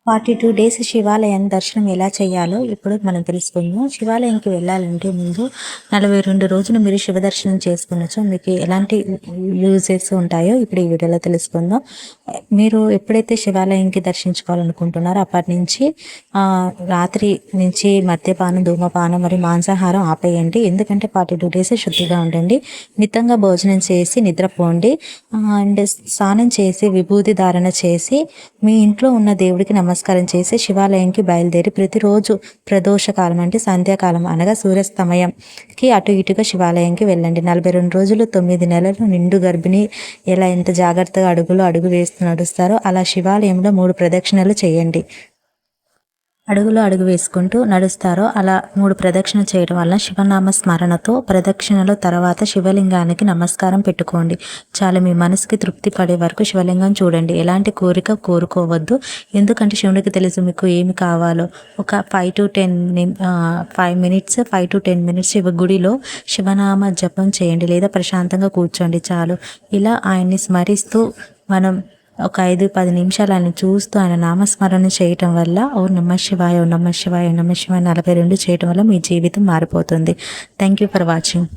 42 days శివాలయం దర్శనం ఎలా చేయాలో ఇప్పుడు మనం తెలుసుకుందాం. శివాలయంకి వెళ్ళాలంటే ముందు 42 రోజులు మీరు శివ దర్శనం చేసుకునొచ్చు. మీకు ఎలాంటి యూజెస్ ఉంటాయో ఇప్పుడు ఈ వీడియోలో తెలుసుకుందాం. మీరు ఎప్పుడైతే శివాలయంకి దర్శించుకోవాలనుకుంటున్నారో అప్పటి నుంచి రాత్రి నుంచి మద్యపానం, ధూమపానం మరియు మాంసాహారం ఆపేయండి. ఎందుకంటే 42 డేస్ శుద్ధిగా ఉండండి. మితంగా భోజనం చేసి నిద్రపోండి. అండ్ స్నానం చేసి విభూతి ధారణ చేసి మీ ఇంట్లో ఉన్న దేవుడికి నమస్కారం చేసి శివాలయంకి బయలుదేరి ప్రతిరోజు ప్రదోషకాలం అంటే సంధ్యాకాలం అనగా సూర్యాస్తమయంకి అటు ఇటుగా శివాలయంకి వెళ్ళండి. 42 రోజులు 9 నెలలు నిండు గర్భిణి ఎలా ఎంత జాగ్రత్తగా అడుగు వేస్తూ నడుస్తారో అలా శివాలయంలో 3 ప్రదక్షిణలు చేయండి. అడుగులో అడుగు వేసుకుంటూ నడుస్తారో అలా 3 ప్రదక్షిణలు చేయడం వల్ల శివనామ స్మరణతో ప్రదక్షిణల తర్వాత శివలింగానికి నమస్కారం పెట్టుకోండి. చాలా మీ మనసుకి తృప్తి పడే వరకు శివలింగం చూడండి. ఎలాంటి కోరిక కోరుకోవద్దు. ఎందుకంటే శివునికి తెలుసు మీకు ఏమి కావాలో. ఒక 5 to 10 మినిట్స్ శివ గుడిలో శివనామ జపం చేయండి లేదా ప్రశాంతంగా కూర్చోండి చాలు. ఇలా ఆయన్ని స్మరిస్తూ మనం ఒక 5-10 నిమిషాలు ఆయన చూస్తూ ఆయన నామస్మరణ చేయటం వల్ల ఓం నమః శివాయ, ఓం నమః శివాయ, ఓం నమః శివాయ 42 చేయటం వల్ల మీ జీవితం మారిపోతుంది. Thank you for watching.